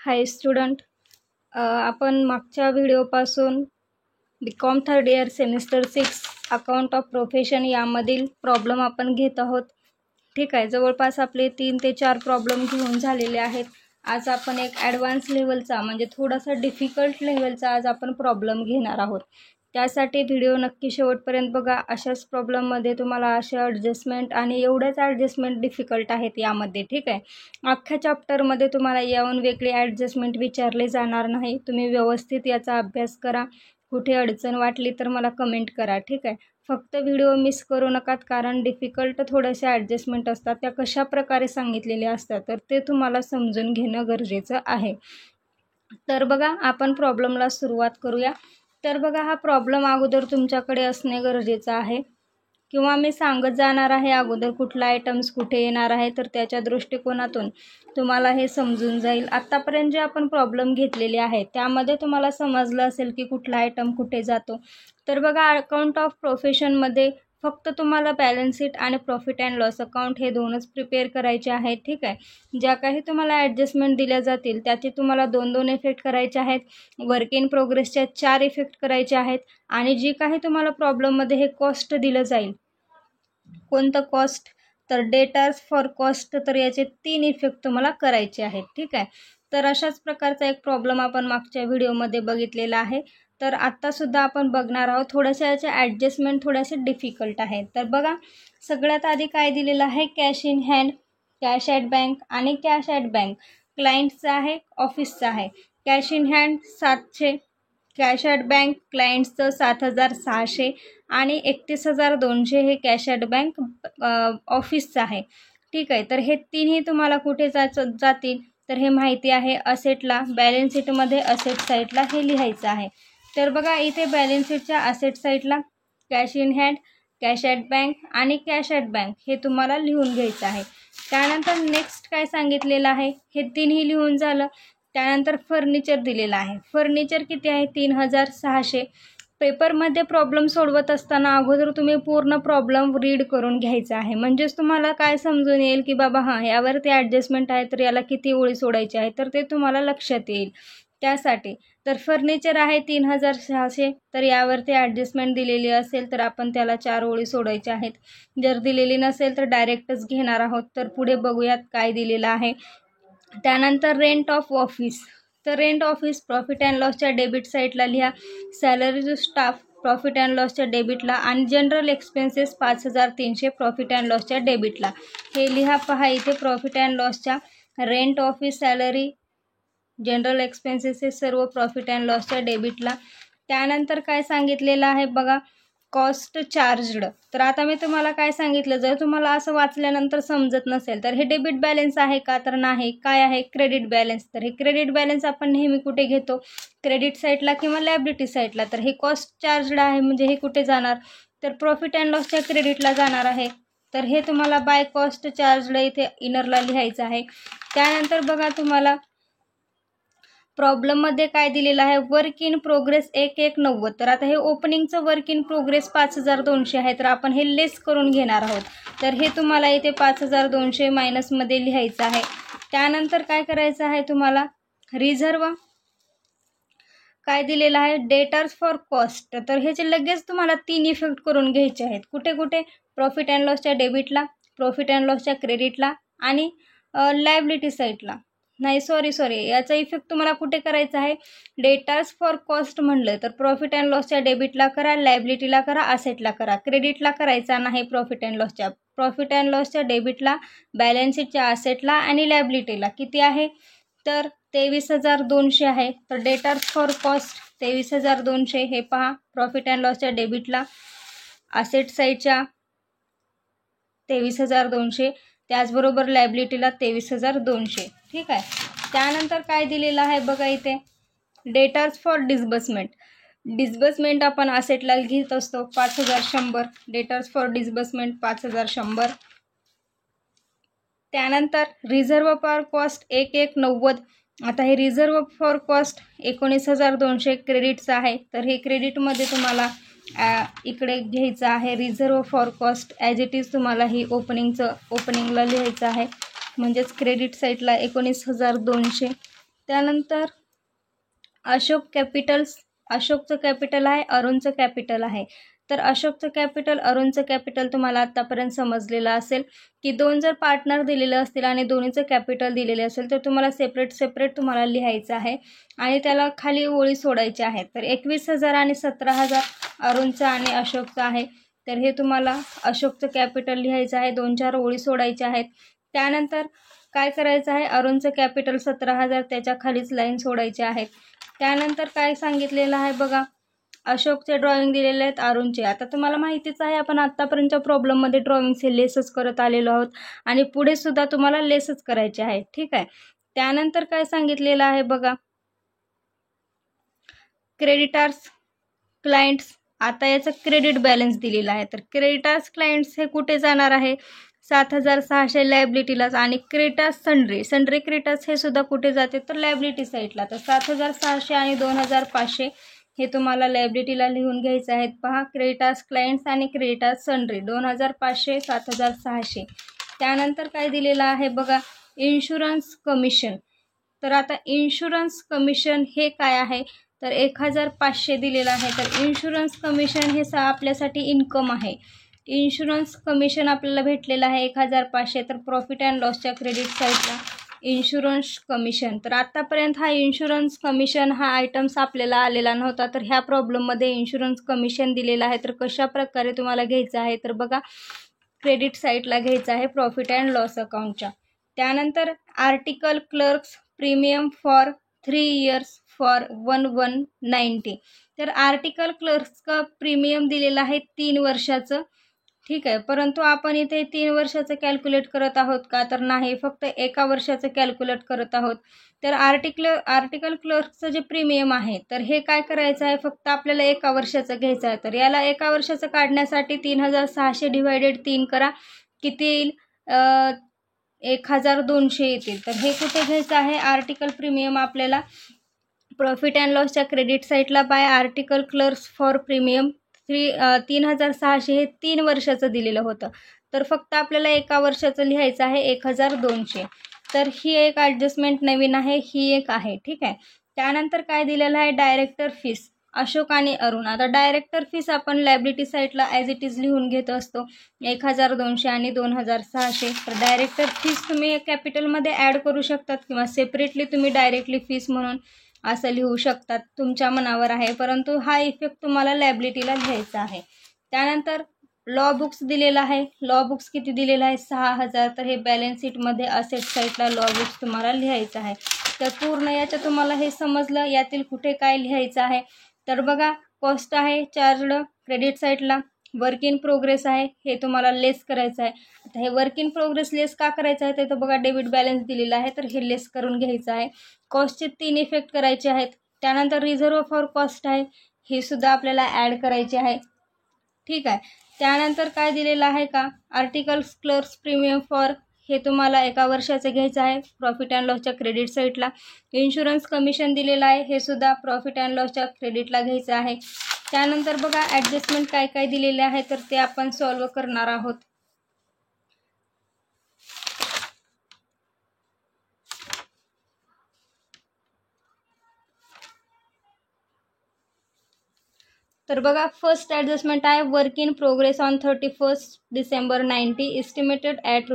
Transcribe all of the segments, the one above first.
हाय student, आपण मागच्या व्हिडिओपासून BCom third year semester 6 account of profession यामधील प्रॉब्लेम आपण घेत आहोत. ठीक आहे, जवळपास आपले 3 ते 4 प्रॉब्लेम घेऊन झालेले आहेत. आज आपण एक ॲडव्हान्स लेवलचा म्हणजे थोडासा डिफिकल्ट लेवलचा आज आपण प्रॉब्लेम घेणार आहोत. त्यासाठी व्हिडिओ नक्की शेवटपर्यंत बघा. अशाच प्रॉब्लेममध्ये तुम्हाला असे ॲडजस्टमेंट आणि एवढ्याच ॲडजस्टमेंट डिफिकल्ट आहेत यामध्ये. ठीक आहे, अख्ख्या चॅप्टरमध्ये तुम्हाला याहून वेगळे ॲडजस्टमेंट विचारले जाणार नाही. तुम्ही व्यवस्थित याचा अभ्यास करा. कुठे अडचण वाटली तर मला कमेंट करा. ठीक आहे, फक्त व्हिडिओ मिस करू नका, कारण डिफिकल्ट थोडेसे ॲडजस्टमेंट असतात. त्या कशा प्रकारे सांगितलेले असतात तर ते तुम्हाला समजून घेणं गरजेचं आहे. तर बघा, आपण प्रॉब्लेमला सुरुवात करूया. तर बघा, हा प्रॉब्लेम अगोदर तुमच्याकडे असणे गरजेचं आहे, किंवा मी सांगत जाणार आहे अगोदर कुठला आयटम्स कुठे येणार आहे, तर त्याच्या दृष्टिकोनातून तुम्हाला हे समजून जाईल. आत्तापर्यंत जे आपण प्रॉब्लेम घेतलेले आहेत त्यामध्ये तुम्हाला समजलं असेल की कुठला आयटम कुठे जातो. तर बघा, अकाउंट ऑफ प्रोफेशनमध्ये फक्त तुम्हाला बॅलन्स शीट आणि प्रॉफिट अँड लॉस अकाउंट हे दोनच प्रिपेअर करायचे आहेत. ठीक आहे, ज्या काही तुम्हाला ॲडजस्टमेंट दिल्या जातील त्याचे तुम्हाला 2-2 इफेक्ट करायचे आहेत. वर्क इन प्रोग्रेसच्या 4 इफेक्ट करायचे आहेत. आणि जी काही तुम्हाला प्रॉब्लेममध्ये हे कॉस्ट दिलं जाईल, कोणतं कॉस्ट, तर डेटार्स फॉर कॉस्ट, तर याचे 3 इफेक्ट तुम्हाला करायचे आहेत. ठीक आहे, तर अशाच प्रकारचा एक प्रॉब्लेम आपण मागच्या व्हिडिओमध्ये बघितलेला आहे. तर आत्तासुद्धा आपण बघणार आहोत. थोड्याशा याचे ॲडजस्टमेंट थोडेसे डिफिकल्ट आहेत. तर बघा, सगळ्यात आधी काय दिलेलं आहे, cash in hand, cash at bank आणि कॅश ॲट बँक. क्लायंटचं आहे, ऑफिसचं आहे. Cash in hand 700, cash at bank क्लायंट्सचं 7,600 आणि 31,200 हे कॅश ॲट बँक ऑफिसचं आहे. ठीक आहे, तर हे तिन्ही तुम्हाला कुठे जातील तर हे माहिती आहे असेटला. बॅलन्स शीटमध्ये असेट साईडला हे लिहायचं आहे. तर बघा, इथे बॅलन्स शीटच्या असेट साईडला cash in hand, cash at bank आणि कॅश ॲट बँक हे तुम्हाला लिहून घ्यायचं आहे. त्यानंतर नेक्स्ट काय सांगितलेलं आहे, हे तिन्ही लिहून झालं. त्यानंतर फर्निचर दिलेलं आहे. फर्निचर किती आहे, 3,600. पेपरमध्ये प्रॉब्लेम सोडवत असताना अगोदर तुम्ही पूर्ण प्रॉब्लेम रीड करून घ्यायचा आहे, म्हणजेच तुम्हाला काय समजून येईल की बाबा हां, यावरती ॲडजस्टमेंट आहे तर याला किती ओळी सोडायची आहे, तर ते तुम्हाला लक्षात येईल. त्यासाठी तर फर्निचर आहे 3,600, तर यावरती ॲडजस्टमेंट दिलेली असेल तर आपण त्याला 4 ओळी सोडायच्या आहेत. जर दिलेली नसेल तर डायरेक्टच घेणार आहोत. तर पुढे बघूयात काय दिलेलं आहे. त्यानंतर रेंट ऑफ ऑफिस, तर रेंट ऑफिस प्रॉफिट अँड लॉसच्या डेबिट साईडला लिहा. Salary to staff profit and लॉसच्या डेबिटला आणि जनरल एक्सपेन्सेस 5,300 प्रॉफिट अँड लॉसच्या डेबिटला हे लिहा. पहा, इथे प्रॉफिट अँड लॉसच्या rent office, salary, general expenses हे सर्व प्रॉफिट अँड लॉसच्या डेबिटला. त्यानंतर काय सांगितलेलं आहे बघा, कॉस्ट चार्जड. तर आता मी तुम्हाला काय सांगितलं, जर तुम्हाला असं वाचल्यानंतर समजत नसेल तर हे डेबिट बॅलन्स आहे का, तर नाही. काय आहे, क्रेडिट बॅलन्स. तर हे क्रेडिट बॅलन्स आपण नेहमी कुठे घेतो, क्रेडिट साईडला किंवा लायबिलिटी साईडला. तर हे कॉस्ट चार्जड आहे म्हणजे हे कुठे जाणार, तर प्रॉफिट अँड लॉसच्या क्रेडिटला जाणार आहे. तर हे तुम्हाला बाय कॉस्ट चार्जड इथे इनरला लिहायचं आहे. त्यानंतर बघा, तुम्हाला प्रॉब्लेममध्ये काय दिलेलं आहे, वर्क इन प्रोग्रेस 1,190. तर आता हे ओपनिंगचं वर्क इन प्रोग्रेस 5,200 आहे, तर आपण हे लेस करून घेणार आहोत. तर हे तुम्हाला इथे 5,200 मायनसमध्ये लिहायचं आहे. त्यानंतर काय करायचं आहे, तुम्हाला रिझर्व काय दिलेलं आहे, डेटर्स फॉर कॉस्ट. तर ह्याचे लगेच तुम्हाला 3 इफेक्ट करून घ्यायचे आहेत. कुठे कुठे, प्रॉफिट अँड लॉसच्या डेबिटला, प्रॉफिट अँड लॉसच्या क्रेडिटला आणि लायबिलिटी साईडला. नाही, सॉरी, याचा इफेक्ट तुम्हाला कुठे करायचा आहे, डेटर्स फॉर कॉस्ट म्हणलं तर प्रॉफिट अँड लॉसच्या डेबिटला करा, लायबिलिटीला करा, असेटला करा. क्रेडिटला करायचा नाही, प्रॉफिट अँड लॉसच्या डेबिटला, बॅलन्स शीटच्या असेटला आणि लायबिलिटीला. किती आहे, तर 23,200 आहे. तर डेटर्स फॉर कॉस्ट 23,200 हे पहा, प्रॉफिट अँड लॉसच्या डेबिटला, असेट साईडच्या 23,200, त्याचबरोबर लायबिलिटीला 23,200. ठीक आहे, त्यानंतर काय दिलेलं आहे बघा, इथे डेटर्स फॉर डिस्बर्समेंट आपण असेटला घेत असतो 5,100. Debtors for disbursement 5,100. त्यानंतर रिझर्व फॉर कॉस्ट 1,190. आता हे रिझर्व फॉर कॉस्ट 19,200 क्रेडिटचं आहे. तर हे क्रेडिटमध्ये तुम्हाला इकडे घ्यायचं आहे reserve for cost. As it is तुम्हाला ही ओपनिंगला लिहायचं आहे, म्हणजेच क्रेडिट साईडला 19,200. त्यानंतर अशोक कॅपिटल्स, अशोकचं कॅपिटल आहे, अरुणचं कॅपिटल आहे. तर अशोकचं कॅपिटल, अरुणचं कॅपिटल तुम्हाला आत्तापर्यंत समजलेलं असेल की दोन जर पार्टनर दिलेले असतील आणि दोन्हीचं कॅपिटल दिलेले असेल तर तुम्हाला सेपरेट तुम्हाला लिहायचं आहे आणि त्याला खाली ओळी सोडायच्या आहेत. तर 21,000 आणि 17,000 अरुणचं आणि अशोकचं आहे. तर हे तुम्हाला अशोकचं कॅपिटल लिहायचं आहे, 2-4 ओळी सोडायच्या आहेत. त्यानंतर काय करायचं आहे, अरुणचं कॅपिटल 17,000 त्याच्या खालीच लाईन सोडायच्या आहेत. त्यानंतर काय सांगितलेलं आहे बघा, अशोकचे ड्रॉइंग दिलेले आहेत, अरुणचे. आता तुम्हाला माहितीच आहे आपण आत्तापर्यंतच्या प्रॉब्लेममध्ये ड्रॉइंगचे लेसच करत आलेलो आहोत आणि पुढे सुद्धा तुम्हाला लेसच करायचे आहे. ठीक आहे. त्यानंतर काय सांगितलेलं आहे बघा, क्रेडिटार्स, क्लायंट्स. आता याचं क्रेडिट बॅलन्स दिलेला आहे. तर क्रेडिटार्स क्लायंट्स हे कुठे जाणार आहे, 7,600 लायबिलिटीलाच. आणि क्रेडिटार्स सन्ड्री क्रेडिटार्स हे सुद्धा कुठे जाते तर लायबिलिटी साईडला. तर 7,600 आणि 2,500 हे तुम्हाला लायबिलिटीला लिहून घ्यायचं आहेत. पहा, क्रेडिटार्स क्लायंट्स आणि क्रेडिटार्स सन्ड्री 2,500, 7,600. त्यानंतर काय दिलेलं आहे बघा, इन्शुरन्स कमिशन. तर आता इन्शुरन्स कमिशन हे काय आहे तर 1,500 दिलेलं आहे. तर इन्शुरन्स कमिशन हे आपल्यासाठी इन्कम आहे. इन्शुरन्स कमिशन आपल्याला भेटलेलं आहे 1,500. तर प्रॉफिट अँड लॉसच्या क्रेडिट साईडला इन्शुरन्स कमिशन. तर आत्तापर्यंत हा इन्शुरन्स कमिशन हा आयटम्स आपल्याला आलेला नव्हता. तर ह्या प्रॉब्लेममध्ये इन्शुरन्स कमिशन दिलेला आहे. तर कशा प्रकारे तुम्हाला घ्यायचं आहे तर बघा, क्रेडिट साईडला घ्यायचं आहे प्रॉफिट अँड लॉस अकाउंटच्या. त्यानंतर article clerks premium for 3 years for 1,190. तर आर्टिकल क्लर्क्सचं प्रीमियम दिलेलं आहे 3 वर्षाचं. ठीक आहे, परंतु आपण इथे 3 वर्षाचं कॅल्क्युलेट करत आहोत का तर नाही, फक्त 1 वर्षाचं कॅल्क्युलेट करत आहोत. तर आर्टिकल क्लर्कचं जे प्रीमियम आहे तर हे काय करायचं आहे, फक्त आपल्याला 1 वर्षाचं घ्यायचं आहे. तर याला 1 वर्षाचं काढण्यासाठी 3,600 डिवायडेड 3 करा, किती येईल 1,200 येतील. तर हे कुठे घ्यायचं आहे, आर्टिकल प्रीमियम आपल्याला प्रॉफिट अँड लॉसच्या क्रेडिट साईडला bye article clerks for premium 3,600 हे 3 वर्षाचं दिलेलं होतं. तर फक्त आपल्याला 1 वर्षाचं लिहायचं आहे 1,200. तर ही एक ॲडजस्टमेंट नवीन आहे, ही एक आहे. ठीक आहे. त्यानंतर काय दिलेलं आहे, डायरेक्टर फीस अशोक आणि अरुण. आता डायरेक्टर फीस आपण लायबिलिटी साईडला ॲज इट इज लिहून घेत असतो 1,200 आणि 2,600. तर डायरेक्टर फीस तुम्ही कॅपिटलमध्ये ॲड करू शकतात किंवा सेपरेटली तुम्ही डायरेक्टली फीस म्हणून असं लिहू शकतात, तुमच्या मनावर आहे. परंतु हा इफेक्ट तुम्हाला लायबिलिटीला लिहायचा आहे. त्यानंतर लॉ बुक्स दिलेला आहे. लॉ बुक्स किती दिलेला आहे 6,000. तर हे बॅलन्स शीटमध्ये असेट साईडला लॉ बुक्स तुम्हाला लिहायचं आहे. तर पूर्ण याचं तुम्हाला हे समजलं, यातील कुठे काय लिहायचं आहे. तर बघा, कॉस्ट आहे चार्जड क्रेडिट साईडला, वर्क इन प्रोग्रेस आहे, हे तुम्हाला लेस करायचं आहे. आता हे वर्क इन प्रोग्रेस लेस का करायचं आहे तर बघा, डेबिट बॅलन्स दिलेला आहे तर हे लेस करून घ्यायचं आहे. कॉस्टचे 3 इफेक्ट करायचे आहेत. त्यानंतर रिझर्व फॉर कॉस्ट आहे, हे सुद्धा आपल्याला ॲड करायचे आहे. ठीक आहे. त्यानंतर काय दिलेलं आहे का, आर्टिकल क्लर्क्स प्रीमियम फॉर हे तुम्हाला 1 वर्षाचं घ्यायचं आहे प्रॉफिट अँड लॉसच्या क्रेडिट साईडला. इन्शुरन्स कमिशन दिलेलं आहे, हे सुद्धा प्रॉफिट अँड लॉसच्या क्रेडिटला घ्यायचं आहे. त्यानंतर बघा, ॲडजस्टमेंट काय काय दिलेले आहे तर ते आपण सॉल्व करणार आहोत. तर बघा, फर्स्ट ॲडजस्टमेंट आहे work in progress on 31 December 90 estimated at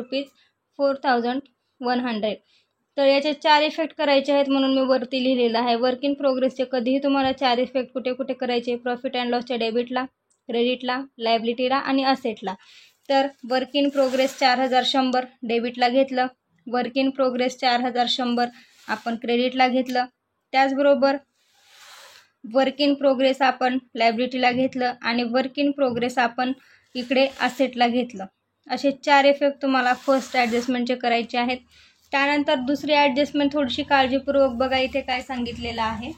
₹4,100. तर याचे 4 इफेक्ट करायचे आहेत म्हणून मी वरती लिहिलेलं आहे. वर्क इन प्रोग्रेसचे कधीही तुम्हाला 4 इफेक्ट कुठे कुठे करायचे, प्रॉफिट अँड लॉसच्या डेबिटला, क्रेडिटला, लायबिलिटीला आणि असेटला. तर वर्क इन प्रोग्रेस 4,100 डेबिटला घेतलं, वर्क इन प्रोग्रेस 4,100 आपण क्रेडिटला घेतलं, त्याचबरोबर वर्क इन प्रोग्रेस आपण लायबिलिटीला घेतलं आणि वर्क इन प्रोग्रेस आपण इकडे असेटला घेतलं. असे 4 इफेक्ट तुम्हाला फर्स्ट ॲडजस्टमेंटचे करायचे आहेत. त्यानंतर दुसरी ॲडजस्टमेंट थोडीशी काळजीपूर्वक बघा, इथे काय सांगितलेलं आहे,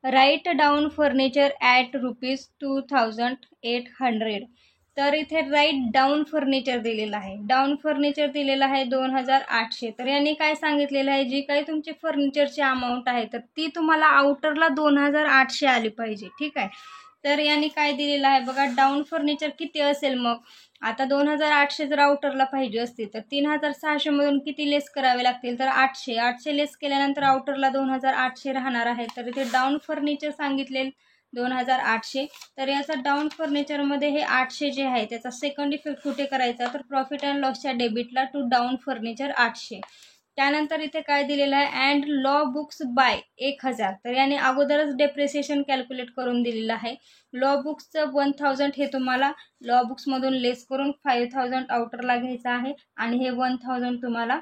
राईट डाऊन फर्निचर ॲट ₹2,800. तर इथे राईट डाऊन फर्निचर दिलेलं आहे. डाऊन फर्निचर दिलेलं आहे 2,800. तर यांनी काय सांगितलेलं आहे, जी काही तुमची फर्निचरची अमाऊंट आहे तर ती तुम्हाला आउटरला 2,800 आली पाहिजे. ठीक आहे. तर यांनी काय दिलेलं आहे बघा, डाऊन फर्निचर किती असेल मग. आता 2800 जर आउटरला पाहिजे असतील तर 3600 मधून किती लेस करावे लागतील, तर 800 लेस केल्यानंतर आउटरला 2800 राहणार आहे. तर इथे डाऊन फर्निचर सांगितले 2800. तर याचा डाऊन फर्निचरमध्ये हे 800 जे आहे त्याचा सेकंड इफेक्ट कुठे करायचा, तर प्रॉफिट अँड लॉसच्या डेबिटला टू डाऊन फर्निचर 800. त्यानंतर इथे काय दिलेलं आहे, अँड लॉ बुक्स बाय 1000. तर याने अगोदरच डेप्रिसिएशन कॅल्क्युलेट करून दिलेलं आहे. लॉ बुक्सचं 1000 हे तुम्हाला लॉ बुक्समधून लेस करून 5000 आउटरला घ्यायचं आहे आणि हे 1000 तुम्हाला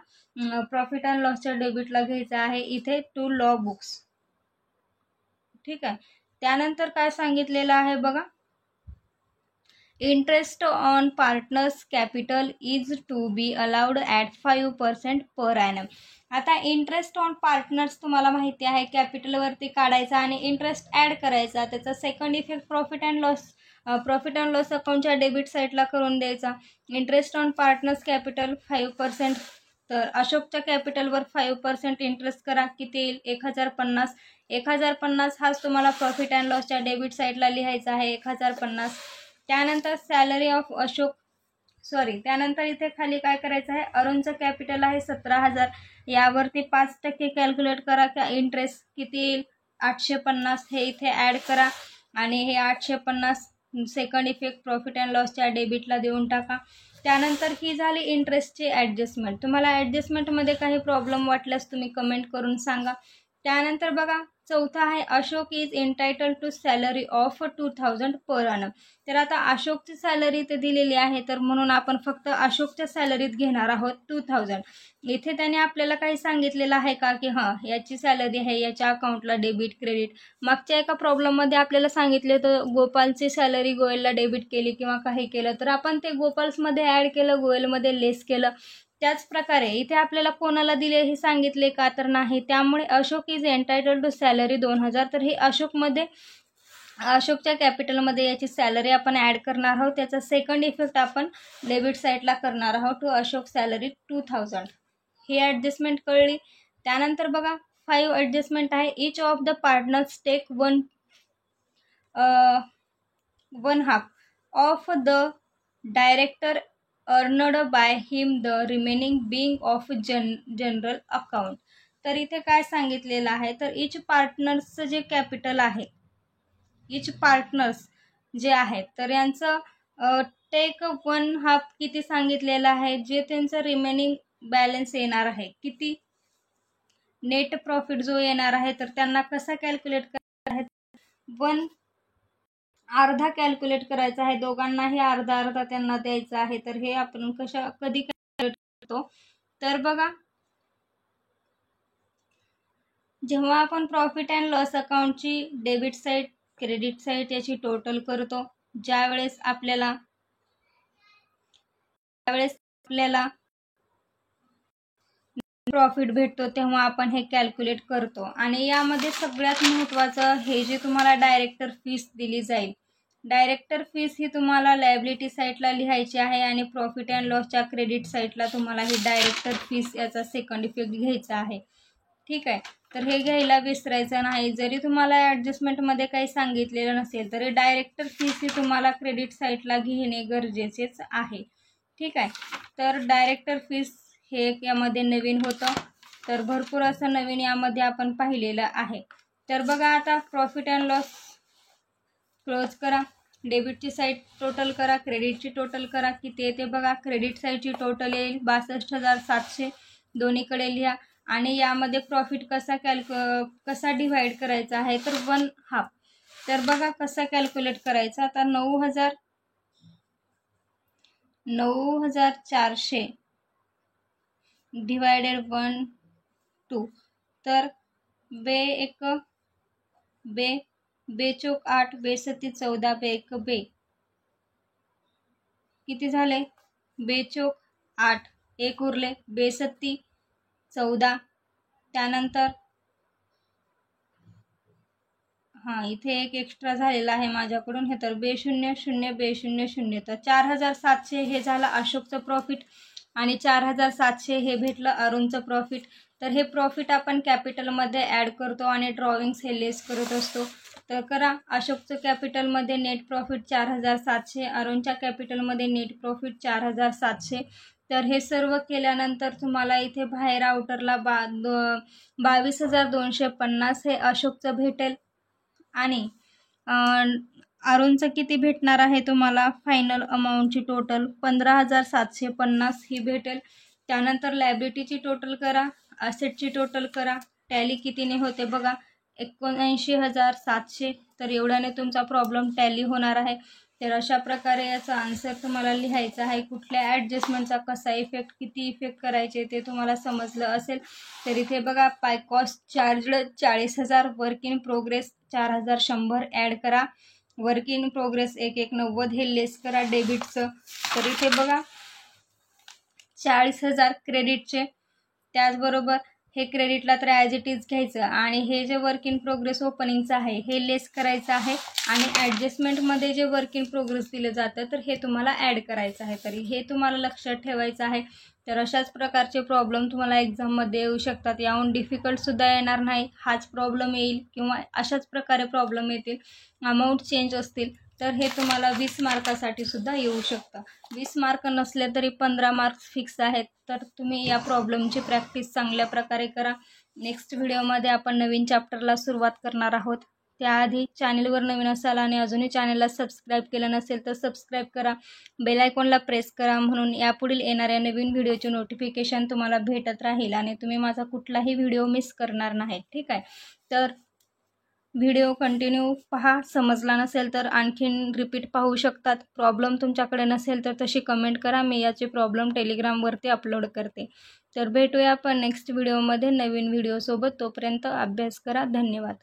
प्रॉफिट अँड लॉसच्या डेबिटला घ्यायचं आहे इथे टू लॉ बुक्स. ठीक आहे. त्यानंतर काय सांगितलेलं आहे बघा, interest on partners capital is to be allowed at 5% per annum. आता इंटरेस्ट ऑन पार्टनर्स तुम्हाला माहिती आहे कॅपिटलवरती काढायचा आणि इंटरेस्ट ॲड करायचा. त्याचा second effect profit and loss अकाउंटच्या डेबिट साईडला करून द्यायचा. Interest on partners capital 5%. तर अशोकच्या कॅपिटलवर 5% इंटरेस्ट करा, किती येईल 1050. 1050 हाच तुम्हाला प्रॉफिट अँड लॉसच्या डेबिट साईडला लिहायचा आहे 1050. त्यानंतर सॅलरी ऑफ अशोक त्यानंतर इथे खाली काय करायचं आहे, अरुणचं कॅपिटल आहे 17000. यावरती 5% कॅल्क्युलेट करा का इंटरेस्ट किती येईल 850. हे इथे ॲड करा आणि हे 850 सेकंड इफेक्ट प्रॉफिट अँड लॉसच्या डेबिटला देऊन टाका. त्यानंतर ही झाली इंटरेस्टची ॲडजस्टमेंट. तुम्हाला ॲडजस्टमेंटमध्ये काही प्रॉब्लेम वाटल्यास तुम्ही कमेंट करून सांगा. त्यानंतर बघा चौथा आहे, Ashok is entitled to salary of 2000 per annum. तर आता अशोकची सॅलरी इथे दिलेली आहे, तर म्हणून आपण फक्त अशोकच्या सॅलरीत घेणार आहोत 2000. इथे त्याने आपल्याला काही सांगितलेलं आहे का की हां याची सॅलरी आहे, याच्या अकाउंटला डेबिट क्रेडिट. मागच्या एका प्रॉब्लेममध्ये आपल्याला सांगितले तर गोपालची सॅलरी गोयलला डेबिट केली किंवा काही केलं तर आपण ते गोपाल्समध्ये ॲड केलं, गोयलमध्ये लेस केलं. त्याच प्रकारे इथे आपल्याला कोणाला दिले हे सांगितले का, तर नाही. त्यामुळे Ashok is entitled to salary 2000. तर हे अशोकच्या कॅपिटलमध्ये याची सॅलरी आपण ॲड करणार आहोत. त्याचा सेकंड इफेक्ट आपण डेबिट साईडला करणार आहोत टू अशोक सॅलरी 2000. ही ॲडजस्टमेंट कळली. त्यानंतर बघा 5 ॲडजस्टमेंट आहे. Each of the partners take one half of the director earned by him, the remaining being of general account. तर इथे काय सांगितलेलं आहे, तर इच पार्टनर्सचं जे कॅपिटल आहे, इच पार्टनर्स जे आहेत तर यांचं टेक 1/2 किती सांगितलेलं आहे, जे त्यांचं रिमेनिंग बॅलन्स येणार आहे किती नेट प्रॉफिट जो येणार आहे, तर त्यांना कसा कॅल्क्युलेट करायचा आहे, 1/2 कॅल्क्युलेट करायचा आहे. दोघांनाही अर्धा त्यांना द्यायचं आहे. तर हे आपण कधी कॅल्क्युलेट करतो, तर बघा जेव्हा आपण प्रॉफिट अँड लॉस अकाउंटची डेबिट साईड क्रेडिट साईड याची टोटल करतो, ज्यावेळेस आपल्याला प्रॉफिट भेटतो तेव्हा आपण हे कॅल्क्युलेट करतो. आणि यामध्ये सगळ्यात महत्त्वाचं हे जे तुम्हाला डायरेक्टर फीस दिली जाईल, डायरेक्टर फीस ही तुम्हाला लायबिलिटी साईडला लिहायची आहे आणि प्रॉफिट अँड लॉसच्या क्रेडिट साईडला तुम्हाला ही डायरेक्टर फीस याचा सेकंड इफेक्ट घ्यायचा आहे. ठीक आहे. तर हे घ्यायला विसरायचं नाही. जरी तुम्हाला ॲडजस्टमेंटमध्ये काही सांगितलेलं नसेल तरी डायरेक्टर फीस ही तुम्हाला क्रेडिट साईडला घेणे गरजेचेच आहे. ठीक आहे. तर डायरेक्टर फीस हे यामध्ये नवीन होतं, तर भरपूर असं नवीन यामध्ये आपण पाहिलेलं आहे. तर बघा आता प्रॉफिट अँड लॉस क्लोज करा, डेबिटची साईड टोटल करा, क्रेडिटची टोटल करा, किती येते बघा. क्रेडिट साईडची टोटल येईल 62,700, दोन्हीकडे लिहा. आणि यामध्ये प्रॉफिट कसा डिव्हाइड करायचा आहे, तर 1/2. तर बघा कसा कॅल्क्युलेट करायचा. आता 9,400 डिवायडेड 1 2. तर बे चौक 8, बे सत्ती 14, बे 1 बे किती झाले, बे चौक 8, 1 उरले, बे सत्ती 14. त्यानंतर इथे एक एक्स्ट्रा झालेला आहे माझ्याकडून, हे तर बे 0 0 बे 0 0. तर 4700 हे झालं अशोकचं प्रॉफिट आणि 4700 हे भेटलं अरुणचं प्रॉफिट. तर हे प्रॉफिट आपण कॅपिटलमध्ये ॲड करतो आणि ड्रॉविंग्स हे लेस करत असतो. तर करा. अशोकचं कॅपिटलमध्ये नेट प्रॉफिट 4700, अरुणच्या कॅपिटलमध्ये नेट प्रॉफिट 4700. तर हे सर्व केल्यानंतर तुम्हाला इथे बाहेर आउटरला 22,250 हे अशोकचं भेटेल आणि अरुणचं किती भेटणार आहे तुम्हाला फायनल अमाऊंटची टोटल 15,750 ही भेटेल. त्यानंतर लायबिलिटीची टोटल करा, असेटची टोटल करा, टॅली कितीने होते बघा 79,700. तर एवढ्याने तुमचा प्रॉब्लेम टॅली होणार आहे. तर अशा प्रकारे याचा आन्सर तुम्हाला लिहायचा आहे. कुठल्या ॲडजस्टमेंटचा कसा इफेक्ट, किती इफेक्ट करायचे ते तुम्हाला समजलं असेल. तर इथे बघा pay cost charged 40,000, work in progress 4,100 add करा, वर्क इन प्रोग्रेस 1,190 हे लेस करा डेबिटचं. तर इथे बघा 40,000 क्रेडिटचे, त्याचबरोबर हे क्रेडिटला तर ॲज इट इज घ्यायचं आणि हे जे वर्क इन प्रोग्रेस ओपनिंगचं आहे हे लेस करायचं आहे आणि ॲडजस्टमेंटमध्ये जे वर्क इन प्रोग्रेस दिलं जातं तर हे तुम्हाला ॲड करायचं आहे. तरी हे तुम्हाला लक्षात ठेवायचं आहे. तर अशाच प्रकारचे प्रॉब्लेम तुम्हाला एक्झाममध्ये येऊ शकतात. याहून डिफिकल्टसुद्धा येणार नाही. हाच प्रॉब्लेम येईल किंवा अशाच प्रकारे प्रॉब्लेम येतील, अमाऊंट चेंज असतील. तर हे तुम्हाला 20 मार्कासाठी सुद्धा येऊ शकतं. 20 मार्क नसले तरी 15 मार्क्स फिक्स आहेत. तर तुम्ही या प्रॉब्लेमची प्रॅक्टिस चांगल्या प्रकारे करा. नेक्स्ट व्हिडिओमध्ये आपण नवीन चॅप्टरला सुरुवात करणार आहोत. त्याआधी चॅनलवर नवीन असाल आणि अजूनही चॅनलला सबस्क्राईब केलं नसेल तर सबस्क्राईब करा, बेल आयकॉनला प्रेस करा, म्हणून यापुढील येणाऱ्या नवीन व्हिडिओचे नोटिफिकेशन तुम्हाला भेटत राहील आणि तुम्ही माझा कुठलाही व्हिडिओ मिस करणार नाही. ठीक आहे. तर व्हिडिओ कंटिन्यू पहा. समजला नसेल तर आणखीन रिपीट पाहू शकतात. प्रॉब्लेम तुमच्याकडे नसेल तर तशी कमेंट करा, मी याचे प्रॉब्लेम टेलिग्रामवरती अपलोड करते. तर भेटूया आपण नेक्स्ट व्हिडिओमध्ये नवीन व्हिडिओसोबत. तोपर्यंत अभ्यास करा. धन्यवाद.